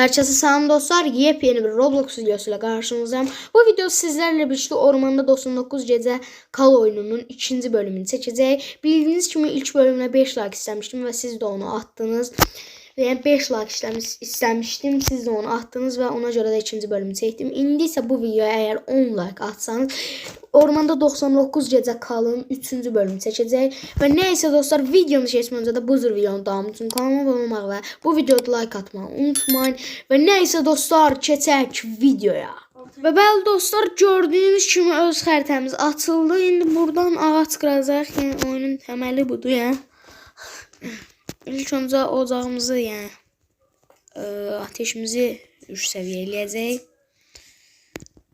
Herkese selam dostlar. Yepyeni bir Roblox videosuyla karşınızdayım. Bu video sizlerle birlikte Ormanda 99 Gece Kal oyununun ikinci bölümünü çekeceğiz. Bildiğiniz gibi ilk bölümüne 5 like istemiştim ve siz de onu attınız. Ve 5 like istemiştim. Siz de onu attınız ve ona göre de ikinci bölümü çektim. İndi ise bu videoya eğer 10 like atsanız Ormanda 99 Gece Kal'ın 3. bölümü çəkəcək. Və neyse dostlar, videonu keçmədən öncə də bu cür videonun davamı üçün kanalıma abunə olmağı və bu videoda like atmağı unutmayın. Və neyse dostlar, keçək videoya. Və bəli dostlar, gördüyünüz kimi öz xəritəmiz açıldı. İndi buradan ağac qıracaq. Yəni oyunun təməli budur ya. İlk öncə ocağımızı, yəni ateşimizi 3 səviyyə eləyəcək.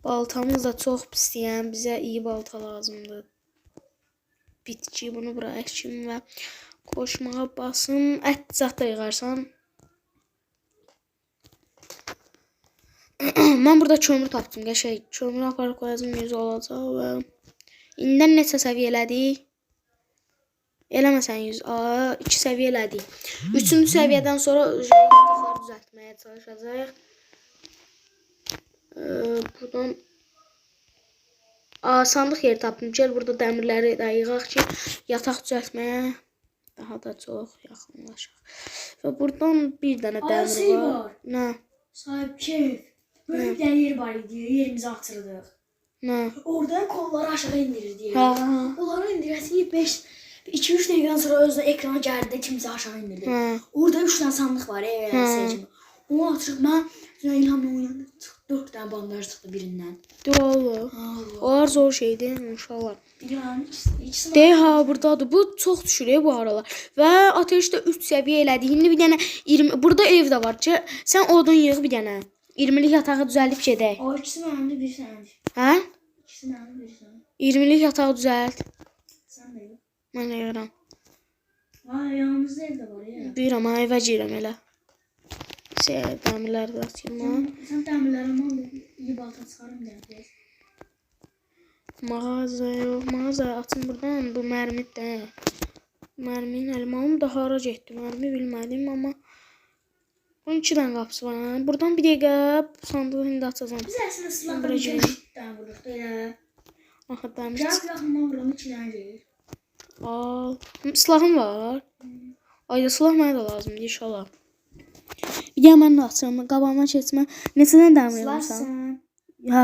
Baltamız da çox pisdir, yəni bizə iyi balta lazımdır. Bitki bunu bura əkim və qoşmağa basım. Ət zat da yığarsan. Mən burada kömür tapdım. Qəşəng kömür aparıb qoyacağım, 100 olacaq və indidən neçə səviyyə elədik? Eləməsən 100. 2 səviyyə elədik. 3-cü səviyyədən sonra yataqları düzəltməyə çalışacağıq. Buradan sandıq yeri tapdım. Gəl burada dəmirləri də yığaq ki, yataq düzəltməyə daha da çox yaxınlaşaq. Və buradan bir dənə dəmir var. Nə? Sahib keyif. Böyle bir tane yer var idi. Yerimizi açırdıq. Nə? Orada kolları aşağı indirirdik. Onları indirəsik 2-3 dəqiqədən sonra özü ekrana gəldi, kimsə aşağı indirdi. Orada 3 dənə sandıq var, seyircim. Onu açırıq, mən İlhamla uyandım. 4 dənə bandaj çıxdı birindən. Doğru. Onlar zor şeydir inşallah. Yani ikisi Dey ha, buradadır. Bu çox düşür bu aralar. Və ateşdə 3 səviyyə elədik. İndi bir dənə 20 burada ev də var ki, sən odun yığ bir dənə. 20'lik yatağı düzəldib gedək. O ikisi məndə, bir sənədir. Hə? İkisi məndə, bir sənədir. 20'lik yatağı düzəlt. Sən də yığ. Mən yığıram. Yanımızda ev də var ya. Bilirəm, evə girəm elə. Dəmirləri də atayım. Sən dəmirlərimi al, iyi balta çıxarım gəl. Mağaza yox, mağaza açın buradan. Bu mərmi də. Mərminin əlimə alım da hara getdi? Mərmi bilmədim, amma bunun 2 dənə qapısı var. Buradan bir dəqiqə sandığı indi açacağım. Biz əslində silahdan bir dənə vururuq elə. Aha, dəmir. Gəl silahımdan vururum, 2 dənə gəlir. Al. Silahım var. Ayda silah mənə də lazımdır inşallah. Bir də mən də açıram. Qabağıma keçmə. Neçədən dəmir yığırsan? Hə.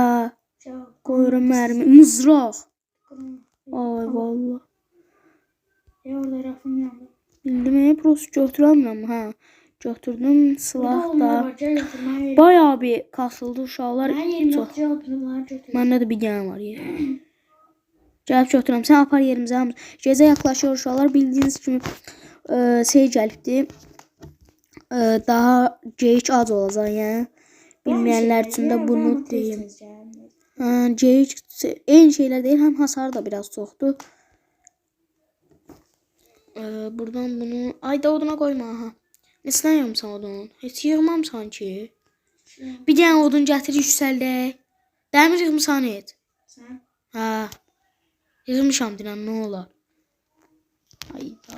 Qoyuram mərmi. Mızraq. Ay vallah. Orada rafın yanında. Bildim, prost götürəmirəm. Hə. Götürdüm silah da. Bayağı bir kasıldı uşaqlar. Mən yerimdə bunları götürürəm. Məndə də bir dənə var yer. Gəlib götürəm. Sən apar yerimizə. Gecə yaxlaşır uşaqlar. Bildiyiniz kimi şey gəlibdi. Daha geyik az olacaq, yəni. Bilməyənlər üçün də bunu deyim. Geyik eyni şeylər deyil, həm hasarı da biraz çoxdur. Buradan bunu ayda oduna qoyma. Neçədən yığmısan odunu? Heç yığmam sanki. Bir dənə odun gətir yüksəldək. Dəmir yığmısan heç? Sən? Hə. Yığmışam deyirəm, nə olar? Ayda.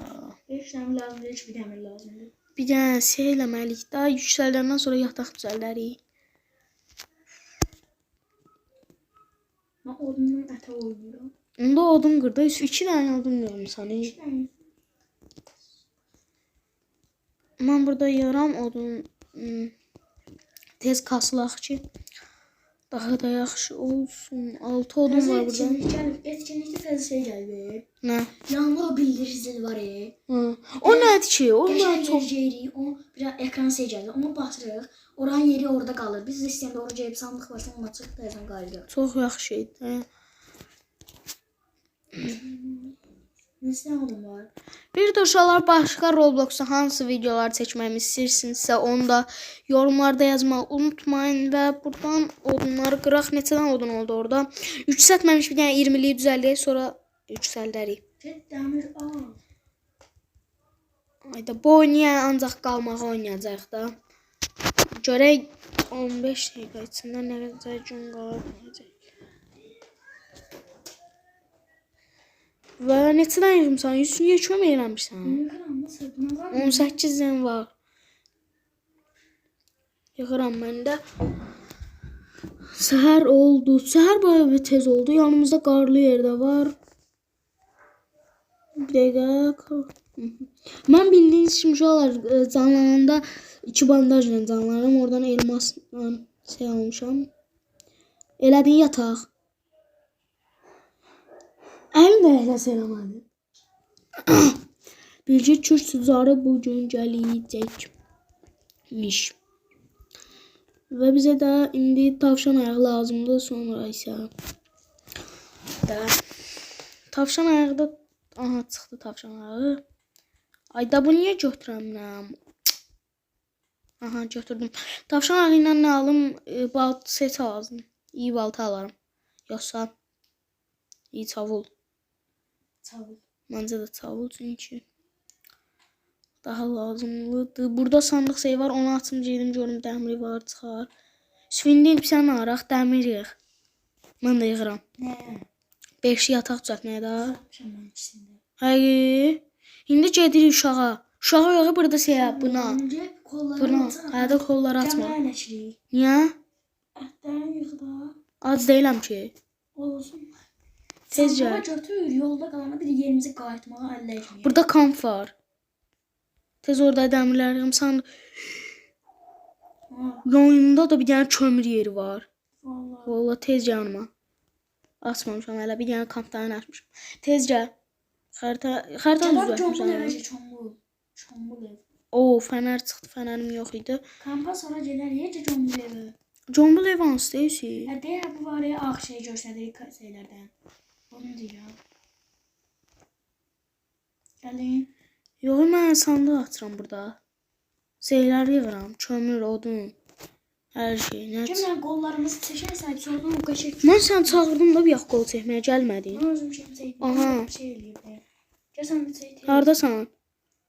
5 dəmir lazımdır, 2 dəmir lazımdır. Bir dənə şey eləməliyik. Daha yüksəldəndən sonra yataq düzəldərik. Mən odundan ətə oynuyorum. Onda odun qırdı. 2 dənə odun yığmısan. Mən burada yığıram odun. Tez kasılaq ki daha da yaxşı olsun. 6 odun var burada. Etkinlikdə təzə şey gəldi. Nə? Yanında o bildirici zil var. O nədir ki? O Qəşəng çox yeri, o bir ekran şey gəldi. Onu basırıq. Oranın yeri orada qalır. Biz də istəyəndə oraya gəlib sandıq varsa onu açıq təzən qayıdırıq. çox yaxşı şeydir. Neçə odun var? Bir də uşaqlar başqa Robloxda hansı videolar çəkməyimi istəyirsinizsə onu da yorumlarda yazmağı unutmayın və buradan odunları qıraq. Neçədən odun oldu orada? Yüksəltməmiş bir dənə 20'liyi düzəldək, sonra yüksəldərik. Get dəmir al. Ayda bu oynayan ancaq qalmağı oynayacaq da. Görək 15 dəqiqə içində nə qədər gün qala biləcək. Və neçədən yığmısan? 100 niyə kömək eləmirsən? 18 dən var. Yığıram mən də. Səhər oldu. Səhər bayağı tez oldu. Yanımızda qarlı yer də var. Bir dəqiqə. Mən bildiyiniz kimi uşaqlar canlananda 2 bandajla canlanıram. Oradan elmasla şey almışam. Elədiyin yataq. Əlim də elə selamladı. Bilgi Türk tüccarı bugün gələcəkmiş. Və bizə də indi tavşan ayağı lazımdır. Sonra isə tavşan ayağı da aha çıxdı tavşan ayağı. Ayda bu niyə götürəmirəm? Aha götürdüm. Tavşan ayağı ilə nə alım? Balta set lazım. İyi balta alarım. Yoxsa iyi çavul. Çavul. Məncə də çavul çünki daha lazımlıdır. Burada sandıq şey var. Onu açım gedim görüm dəmiri var çıxar. Svindik bir sən araq dəmir yığ. Mən də yığıram. Nə? 5 yataq düzəltməyə də. Şaman içində. Hayır. İndi gedirik uşağa. Uşağa yox burada şey yap buna. Öncə kolları Buna. açaq. Hədə kolları açma. Gəmə ələşirik. Niyə? Ətdən yığda. Ac deyiləm ki. Olsun. Tez Sandığa gəl. götür. Yolda qalana bir yerimizi qayıtmağa əlləşməyək. Burada kamp var. Tez orada dəmirlər yığım. Sən yanında da bir dənə kömür yeri var. Vallahi. Vallahi tez yanıma. Açmamışam hələ bir dənə kampdan açmışam. Tez gəl. Xəritə düzəltmişəm. Çombul ev. Oo, fənər çıxdı. Fənərim yox idi. Kampa sonra gedərik ya çombul evi. Combul ev hansı deyirsən? Hə deyə bu var ya ağ şey göstəririk şeylərdən. Onu deyirəm. Gəlin. Yox, mən sandıq açıram burada. Şeylər yığıram. Kömür, odun. Hər şey. Nə? Cəmlə qollarımızı çəkərsən, sonra o qəşəng. Mən sən çağırdım da bir yax qol çəkməyə gəlmədin. Mən özüm şey Aha. şey eləyib. Gəlsən bir şey. Hardasan?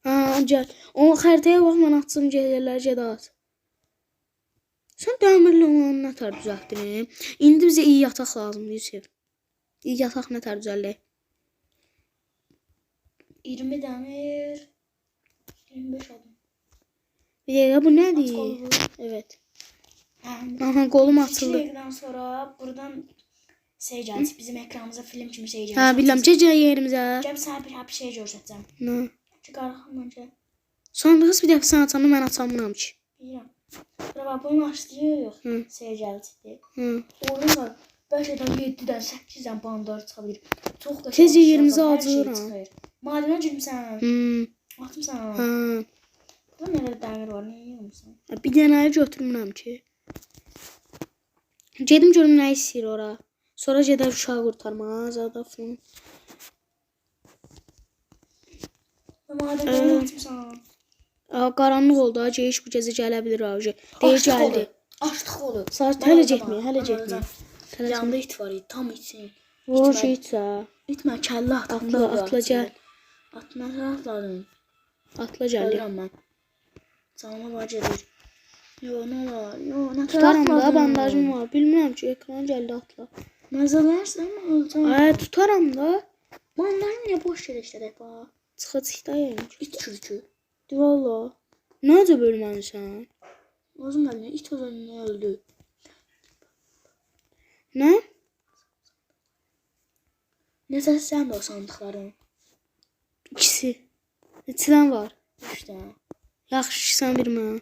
Ha, gəl. O xəritəyə bax, mən açım gəlirlər, gedə at. Sən dəmirli olan nə tər düzəltdin? İndi bizə iyi yataq lazımdır, Yusuf. İyi yataq nə tər düzəldək? 20 dəmir. 25 adam. Bir dəqiqə, bu nədir? Qolu. Evet. Aha, qolum açıldı. 2 dəqiqədən sonra buradan şey gəldi. Bizim ekranımıza film kimi şey gəldi. Hə, bilirəm. Gecə yerimizə. Gəl sənə bir şey göstərəcəm. Nə? Çıxarxım öncə. Sandığız bir dəfə sən açanı mən açamıram ki. Bilirəm. Bura bunu açdıq. Hı. Şey gəldi. Hı. Orada var. 5-dən 7-dən 8-dən bandar çıxa bilir. Çox da Tez yerimizi alcıram. Madənə girmisən. Atmısan. Hə. Burada nə qədər dəmir var, niyə yığmısan? Bir dənəyi götürmürəm ki. Gedim görüm nə istəyir ora. Sonra gedər uşağı qurtarmağa, zadafın. Madənə atmısan. Qaranlıq oldu, geyiş bu gecə gələ bilir avcı. Deyir gəldi. Açdıq oldu. Saat hələ getmir, hələ getmir. Yanında it var, tam itsin. O şeysə. İtmə, kəllə atında. Atla gəl. Atma atladın. Atla gəl. Ölürəm mən. Canıma var gedir. Yo, nə var? Yo, nə Tutaram da, bandajım var. Bilmirəm ki, ekran gəldi atla. Məzələrsən, öləcəm. Ay, tutaram da. Bandajı niyə boş yerə işlədək bax? Çıxa yeyim. İt çürükü. Valla. Necə bölməlisən? Özüm əlinə it özünə öldü. Nə? Necə sən də o sandıqların? İkisi. İçidən var. 3 dənə. Yaxşı ki, sən bir mənə.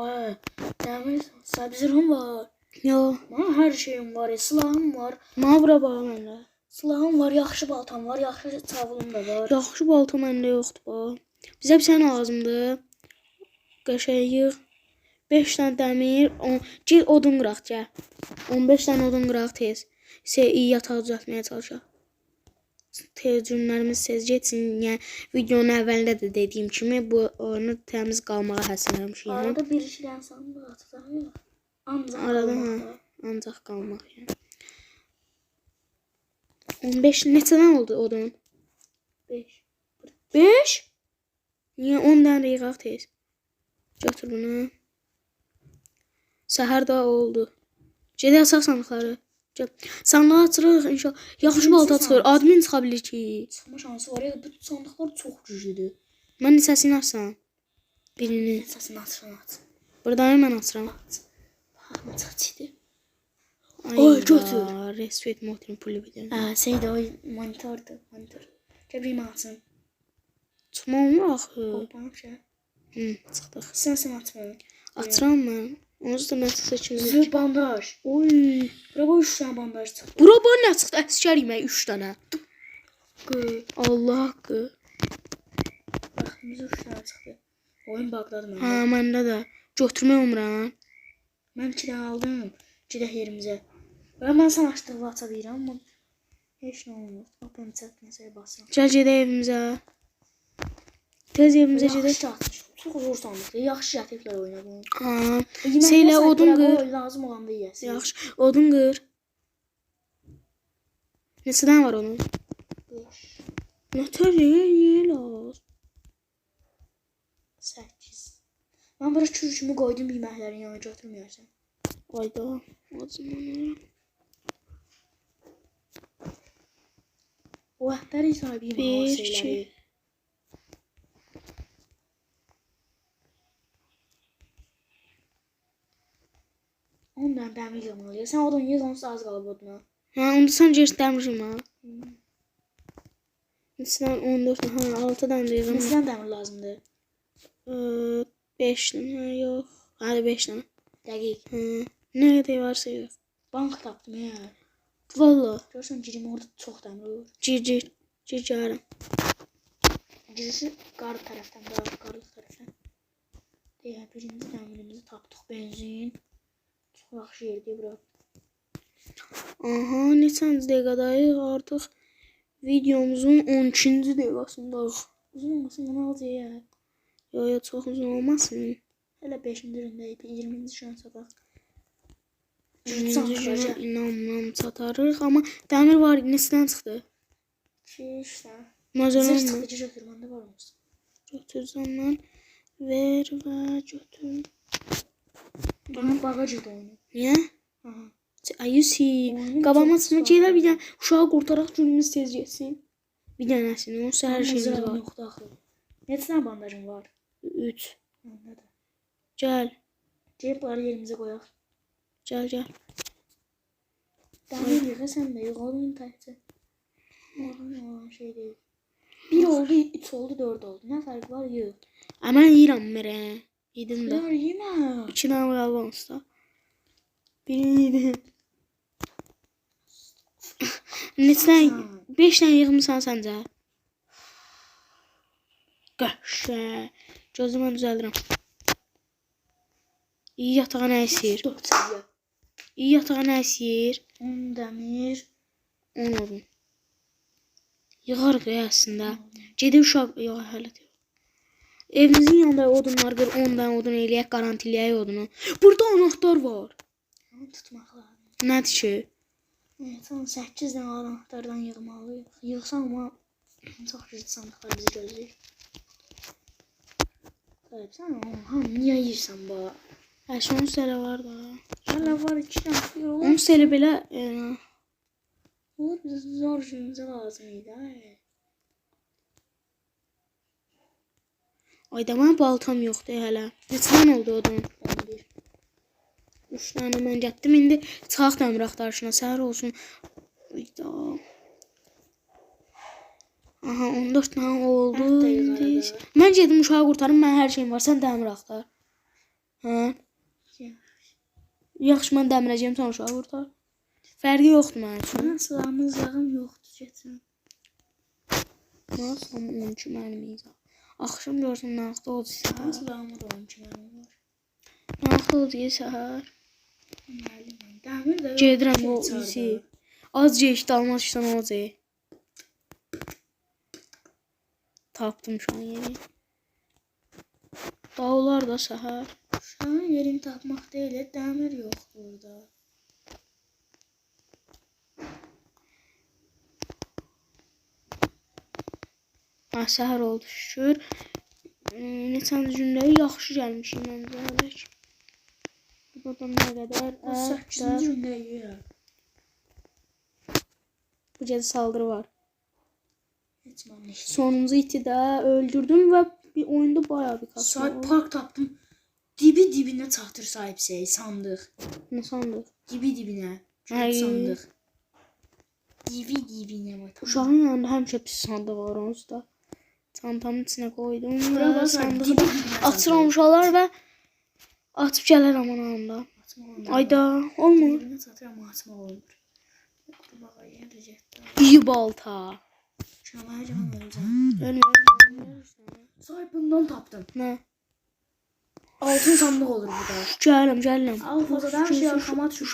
Ay, dəmir sabzırım var. Yo. Mənə hər şeyim var, silahım var. Mənə bura bax mənlə. Silahım var, yaxşı baltam var, yaxşı çavulum da var. Yaxşı balta məndə yoxdur bax. Bizə bir sən lazımdır. Qəşəng yığ. 5 dənə dəmir, gel odun qıraq gəl. 15 dənə odun qıraq tez. İyi yataq düzəltməyə çalışaq. Tez günlərimiz tez getsin. Yəni videonun əvvəlində də dediyim kimi bu oyunu təmiz qalmağa həsr etmişik. Arada bir iki dənə sandıq atacaq ya. Ancaq Arada ancaq qalmaq yəni. 15 neçədən oldu odun? 5. 5? Niyə 10 dənə yığaq tez? Götür bunu. Səhər daha oldu. Gedək açaq sandıqları. Sandığı açırıq inşallah. Yaxşı balta çıxır. Admin çıxa bilir ki. Çıxma şansı var ya, bu sandıqlar çox güclüdür. Mən neçəsini açsam? Birini. Əsasını açıram aç. Buradan mən açıram. Baxma çaçdı. Ay, Oy, götür. Resvet motorun pulu bilir. Şeydə o monitordur, monitor. Gəbrim açın. Çıxma olmur axı. Hoppanıb şey. Çıxdıq. Sən açma. Açıram mən. Onsuz da mən seçim. Zır bandaj. Oy. Bura bu 3 tane bandaj çıxdı. Bura nə çıxdı? Əskər yemək 3 dənə. Allah haqqı. Bax, bizə 3 tane çıxdı. Oyun bağladı Ha, məndə. məndə də. Götürmək olmuram. Mən 2 dənə aldım. Gedək yerimizə. Və mən sən açdığını aça bilirəm, amma heç nə olmur. Open chat nəsəyə basıram. Gəl gedək evimizə. Tez evimizə gedək. Yaxşı atmışım. Çox zor sandıqdır. Yaxşı gətiriblər oyuna bunu. Ha. Yemək Seylə nəsə odun qıra qır. qoy, lazım olanda yeyəsən. Yaxşı. Odun qır. Neçədən var onun? 5, Nətər yeyilir? 8. Mən bura kürkümü qoydum yeməklərin yanına götürməyərsən. Ayda. Acım. O əhbəri sahibi yemək o 1, şeyləri. 2. Ondan dəmir yığmalıyıq. Sən odun yığ, onsuz az qalıb oduna. Ha, onda sən göstərmişəm ha. Neçədən 14, ha, 6 dənə də yığım. Neçədən dəmir lazımdır? 5 dənə, yox. Hadi 5 dənə. Dəqiq. Nə qədər varsa yox. Bank tapdım ya. Valla. Görürsən girim orada çox dəmir olur. Cir. Circərəm. Girişi qarlı tərəfdən, qarlı tərəfdən. Deyə birinci dəmirimizi tapdıq. Benzin. Çox yaxşı yerdir bura. Aha, neçənci dəqiqədəyik artıq videomuzun 12-ci dəqiqəsindəyik. Uzun olmasın, bunu alacaq. Yo, çox uzun olmasın. Hələ 5-ci ründəyik, 20-ci şansa bax. İnanmam çatarıq, amma dəmir var, neçədən çıxdı? 2-3 dənə. Mazəlan Zır mı? çıxdı, götür, məndə var olsun. Götürsəm mən. Ver və götür. Bana bağa girdi oyunu. Niyə? Aha. Ayusi, Oyunun qabağıma çox çıxma, sıxı gələr bir var. dənə uşağı qurtaraq günümüz tez getsin. Bir dənəsini, onsuz hər şeyimiz Zırhım var. yoxdur axı. Neçə dənə bandajım var? 3. Məndə də. Gəl, Gəlib bunları yerimizə qoyaq. gəl. Dəmir yığa sən də yığ, oyun təkcə. Oyun şey deyil. 1 oldu, 3 oldu, 4 oldu. Nə fərq var? Yığ. Mən yeyirəm mərə. Yedim də. Yar yemə. 2 dənə qaldı onsuz da. Birini yedim. Neçə dənə? 5 dənə yığmısan səncə? Qəşə. Gözümü düzəldirəm. İyi yatağa nə əsir? 4 səviyyə. İyi yatağa nə əsir? 10 dəmir. 10 odun. Yığarıq ya əslində. Gedib uşaq... Yox, hələ deyil. Evimizin yanında odunlar qır, 10 dənə odun eləyək, qarantiləyək odunu. Burada anahtar var. Onu tutmaq lazım. Nədir ki? Evet, son 8 dənə anahtardan yığmalıyıq. Yığsam amma çox güclü sandıqlar bizi gözləyir. Qayıb, sən onu niyə yiyirsən bu? Həş 10 sələ var da. Hələ var 2 dənə. 10 sələ belə... Olur, bizə zor günümüzə lazım idi. Ayda mən baltam yoxdur hələ. Neçədən oldu odun? 11. 3 dənə mən getdim. İndi çıxaq dəmir axtarışına. Səhər olsun. Ayda. Aha 14 dənə oldu. Hətta İndi. yuxarıda. Mən gedim uşağı qurtarım. Mən hər şeyim var. Sən dəmir axtar. Hə? Yaxşı mən dəmirəcəyim, sən uşağı qurtar. Fərqi yoxdur mənim üçün. Mən silahımız yağım yoxdur, getsin. Nasıl 12 mənim izah. Axşam görsən nə vaxt oldu Mən səhər. silahımı da 12 mənim var. Nə vaxt oldu səhər. Müəlliməm. Dəmir də Gedirəm o içəridə. isi. Az geçdi almazsan olacaq. Tapdım şu an yeri. Dağlar da səhər. Şu an yerini tapmaq deyil, dəmir yoxdur burada. Ha, səhər oldu şükür. Neçənci gündə yaxşı gəlmişik məncə hələk. Buradan nə qədər? 8-ci gündəyik. Bu gecə saldırı var. Heç mən neşdir. Sonuncu iti də öldürdüm və bir oyunda bayağı bir kasma Sahip var. park tapdım. Dibi dibine çatır sahip şey sandıq. Ne sandıq? Dibi dibine. Ay. Sandıq. Dibi dibine bak. Uşağın yanında həmişə pis sandıq var onsuz da. Çantamın içinə qoydum Bura və bax, sandığı dibi dibinə açıram uşaqlar və açıb gələrəm onun anda. Ayda olmur. Dibine çatır ama açmaq olmur. Qurbağa yedəcəkdir. İyi balta. Şamaya can verəcəm. Ölməyəcəm. Sahip bundan tapdım. Nə? Altın sandıq olur burada. Gəlirəm. Al fazadan şey arkama düşür.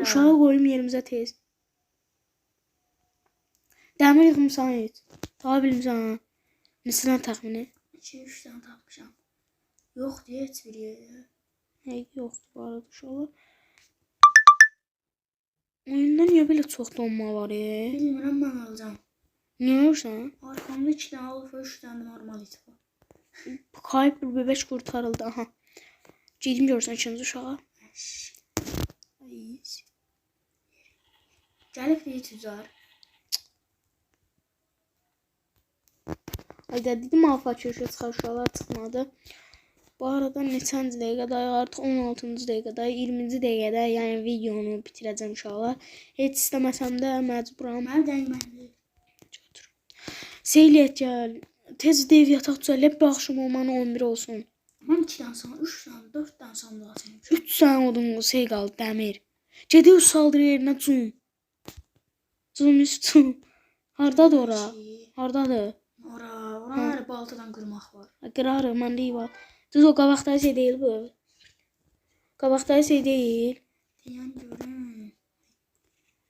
Uşağı qoyum yerimizə tez. Dəmir yığımsan heç. Daha bilmirsən. Neçədən təxmini? 2-3 tane tapmışam. Yox deyə heç bir yerdə. Yoxdur bu arada uşaqlar. Oyunda niyə belə çox donma var Bilmirəm mən alacağım. Niyə olursan? Arkamda 2 tane alfa 3 tane normal it var. Kayıp bir bebek kurtarıldı. Aha. Girdim görsən ikinci uşağa. Gəlib deyə tüccar. Ayda dedim alfa köşə çıxar uşaqlar çıxmadı. Bu arada neçənci dəqiqədə artıq 16-cı dəqiqədə 20-ci dəqiqədə yəni videonu bitirəcəm uşaqlar. Heç istəməsəm də məcburam. Mən dəyməndir. Seyliyyət gəl. Tez dev yataq düzəlib bir axşam olmanı 11 olsun. Mən 2 tane sana 3 tane 4 tane sandığa açmışam. 3 tane odun şey qaldı dəmir. Gedib saldır yerinə cum. Cum üstüm. Hardadır ora? Hardadır? Ora baltadan qırmaq var. Qırarım mən deyim var. Düz o qabaqdakı şey deyil bu. Qabaqdakı şey deyil. Deyən görüm.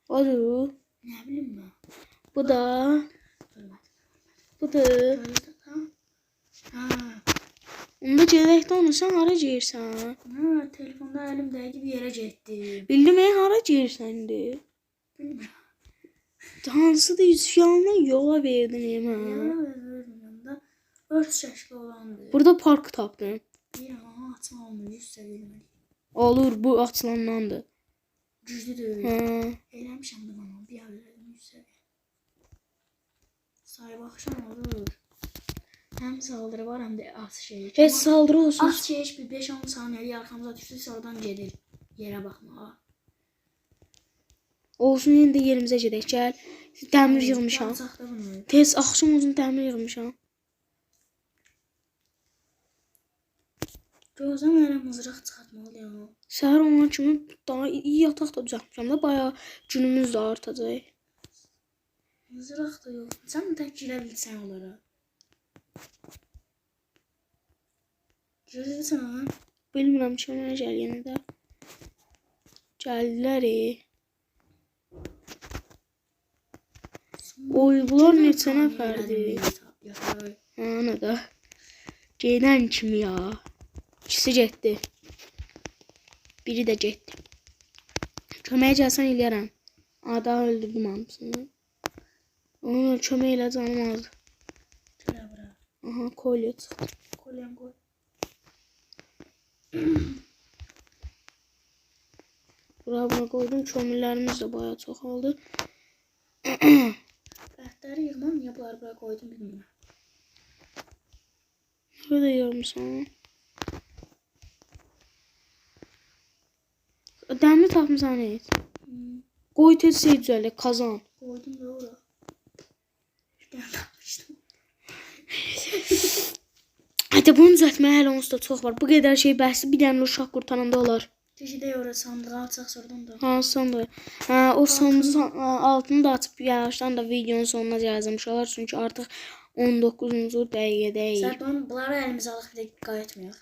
Odur. Nə bilim mən. Bu da. Budur. Görüldü tam. Ha. Onda gedək də onu sən hara girsən? Ha, telefonda əlimdəki bir yerə getdi. Bildim hara girsən indi? Bilmirəm. Hansıdır yanına yola verdin yemə. Yanında ört şəkli olandır. Burada park tapdım. Deyirəm ama açma olmuyor. 100 sevilmeli. Olur bu açılandandır. Güclü deyil. Eləmişəm də bana. Bir yerlərdən 100 seviyə. Say baxışan olur. Həm saldırı var həm də az şey. Heç saldırı olsun. Az şey bir 5-10 saniyə arxamıza düşdüsə oradan gedir. Yerə baxmağa. Olsun indi yerimizə gedək. Gəl. Dəmir yığmışam. Tez axşam uzun dəmir yığmışam. Gözəm elə mızraq çıxartmalıyam. Səhər olan kimi daha iyi yataq da düzəltmişəm də bayağı günümüz də artacaq. Mızraq da yox. Sən tək girə bilsən onlara. Görürsən? Bilmirəm çəmənə gəl yenə də. Gəldilər. Oy bunlar neçə nəfərdir? Ana da. Gedən kimi ya. İkisi getdi. Biri də getdi. Köməyə gəlsən eləyərəm. Daha öldürdüm hamısını. Ona kömək elə canım azdı. Gələ bura. Aha kolye çıxdı. Kolyem qoy. Buna qoydum. Kömürlərimiz də bayağı çoxaldı. Ətləri yığmam, niyə bunları bura qoydum bilmirəm. Burada yığmışam. Dəmir tapmışsan heç. Qoy tez şey düzələk, kazan. Qoydum da ora. Bir dənə tapmışdım. Hətta bunu düzəltməyə hələ onsuz da çox var. Bu qədər şey bəhsi bir dənə uşaq qurtaranda olar. Keçidək ora sandığı açaq sonradan da. Ha sandı. Ha o sandığın altını da açıb yavaşdan da videonun sonuna gələcəm uşaqlar. Çünki artıq 19-cu dəqiqədəyik. Sən bunları əlimizə alaq bir də qayıtmayaq.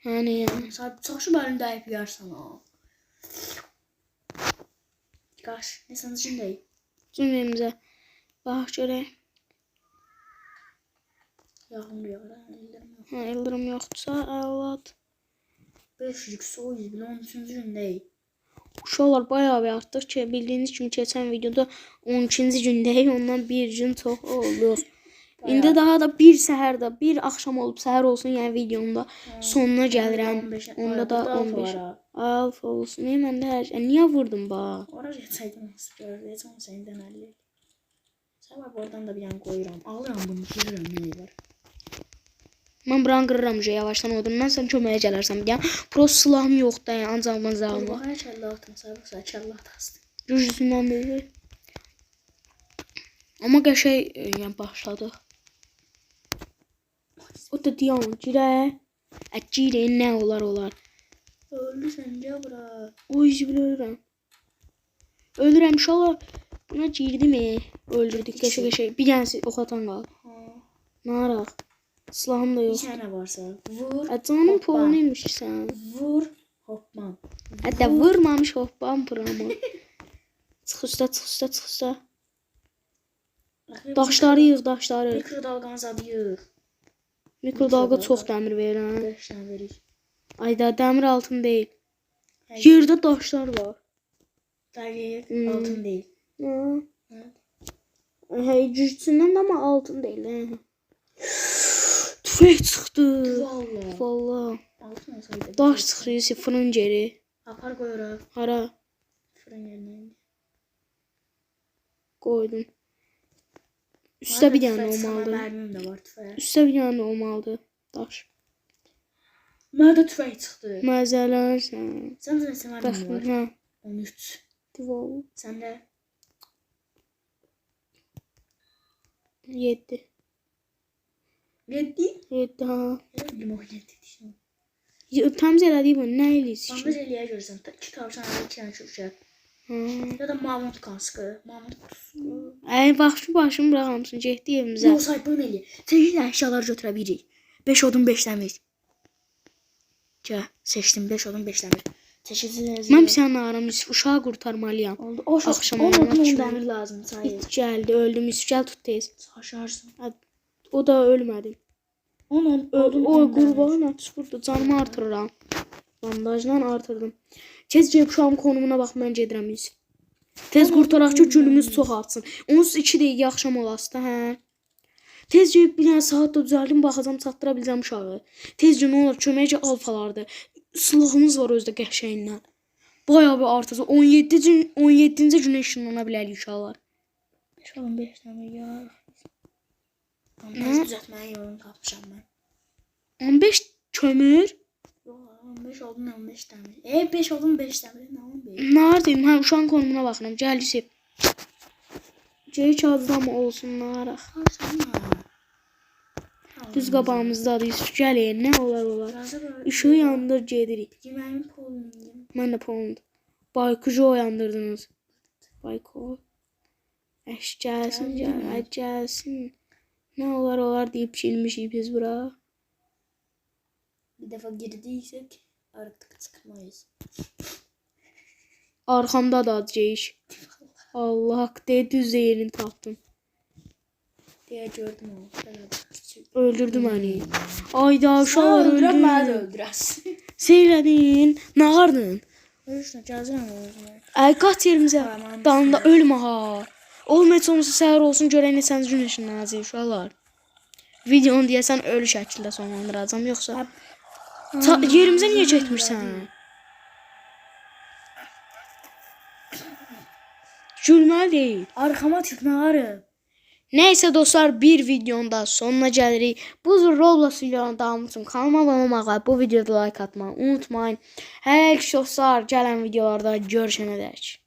Hani Sən çoxu bölümdə dəyib yarsan o. Qaş, nəsən içindəyik? cümləmizə bax görək. Yağmur yağır, ellərim yox. Ha ildırım yoxdursa əlat. 500 soy 13-cü gündəyik. Uşaqlar bayağı bir artdıq ki, bildiyiniz kimi keçən videoda 12-ci gündəyik, ondan bir gün çox oldu. İndi daha da bir səhərdə, bir axşam olub səhər olsun, yəni videonun da sonuna gəlirəm. Onda da 15. Alfa olsun. Mən də hər şey. Niyə vurdum bax? Ora geçsəydim nasıl görür, heç onu səndən əlli. Sən bax oradan da bir yan qoyuram. Alıram bunu, girirəm nəyi var. Mən buranı qırıram yavaşdan odundan, sən köməyə gələrsən. Yəni, pro silahım yoxdur, yəni, ancaq məzalım var. Bax, kəllə atın, sarıqsa kəllə atastı. Gücüsündən beri. Amma qəşəng yəni, başladıq. O da diyan, girə. Girin, nə olar. Öldürsən, gəl bura. Oy, zibil ölürəm. Ölürəm, inşallah. Buna girdim, öldürdük, qəşəng. Bir dənəsi ox atan qaldı. Naraq. Silahım da Bir yox. tane varsa vur. Canım polunuymuş ki sən. Vur. Hopman. Hətta vurmamış hoppan buramı. Çıx üstə. Daşları yığ, daşları. Mikrodalğanı zadı yığ. Mikrodalga çox dəmir verirəm. 5 tane verir. Ayda dəmir altın deyil. Yerdə daşlar var. Dayı altın değil. Hey, cücüsündən də amma altın deyil. Tüfək çıxdı. Vallahi. Altın olsaydı. Daş çıxır, fırın geri. Apar koyuyoruz. Hara? Fırın yerine. Qoydum. Üstə bir dənə olmalıdır. Mermim de var tüfeğe. Üstə bir dənə olmalıdır. Daş. Mənə də tüfək çıxdı. Məzələrsən. Sən də neçə mermim var? Hə. 13. Dival. Səndə 7. 7. 7 ha. Limon 7 dişim. Təmiz elədik bunu. Nə eləyirsən? Bandaj eləyə görürsən. 2 tavşan arası 2 dənə şuşə. Ya da mamut kaskı. Mamut kutusu. Ay, başım bıraxamsın. Getdi evimizə. Yox, saypın elə. Seçin əşyaları götürə bilirik. 5 odun 5 dəmir. Gəl, seçdim 5 odun 5 dəmir. Seçəcəyiniz. Mən bir sənə aramız uşağı qurtarmalıyam. Oldu. O Axşam 10 odun olmaq 10 kimi. dəmir lazım sayı. İt gəldi, öldüm. Gəl tut tez. Aşarsın. O da ölmədim. 10 odun. O qurban aç burada canımı artırıram. Bandajla artırdım. Tez gəlib uşağın konumuna bax, mən gedirəm biz. Tez qurtaraq ki, günümüz çox artsın. 12 dəqiqə axşam olası da, hə. Tez gəlib bir dənə saat da düzəldim, baxacam, çatdıra biləcəm uşağı. Tez gün olar, köməkcə alfalardı. Silahımız var özdə qəşəyindən. Bayağı bir artırsa 17-ci günə işinlana bilərik uşaqlar. 5 odun 5 dəmir ya. Bandaj düzəltməyə yolunu tapmışam mən. 15 kömür. Yox, 15 odun 15 dəmir. 5 odun 5 dəmir. Nə 15? Nərdəyim? Hə, uşağın konumuna baxıram. Gəl Yusif. Geri kağıdda mı olsunlar? Düz qabağımızdadır Yusuf. Gəl, nə olar. İşığı yandır, gedirik. Yeməyin polunuyum. Mən də polund. Baykucu oyandırdınız. Bayku. Əş, gəlsin. Nə olar deyib çilmişik biz bura. Bir dəfə girdiysək artıq çıxmayız. Arxamda da ceyiş. Allah, de düz yerini tapdım. Deyə gördüm o. Öldürdü məni. Ayda uşaqlar öldü. Mən də öldürəsən. Seylədin. Nağardın. Ölürsən, gələcəm özümə. Ay, qaç yerimizə. Tamam. Dalında ölmə ha. Olmayacaq olmasa səhər olsun, görək neçənci gün işinlənəcək uşaqlar. Videonu deyəsən ölü şəkildə sonlandıracam, yoxsa yerimizə niyə getmirsən? Gülməli deyil. Arxama çıxmalarım. Nəysə dostlar, bir videonun da sonuna gəlirik. Bu cür Roblox videonun davamı üçün kanalıma abunə olmağı, bu videoda like atmağı unutmayın. Hər dostlar, gələn videolarda görüşənədək.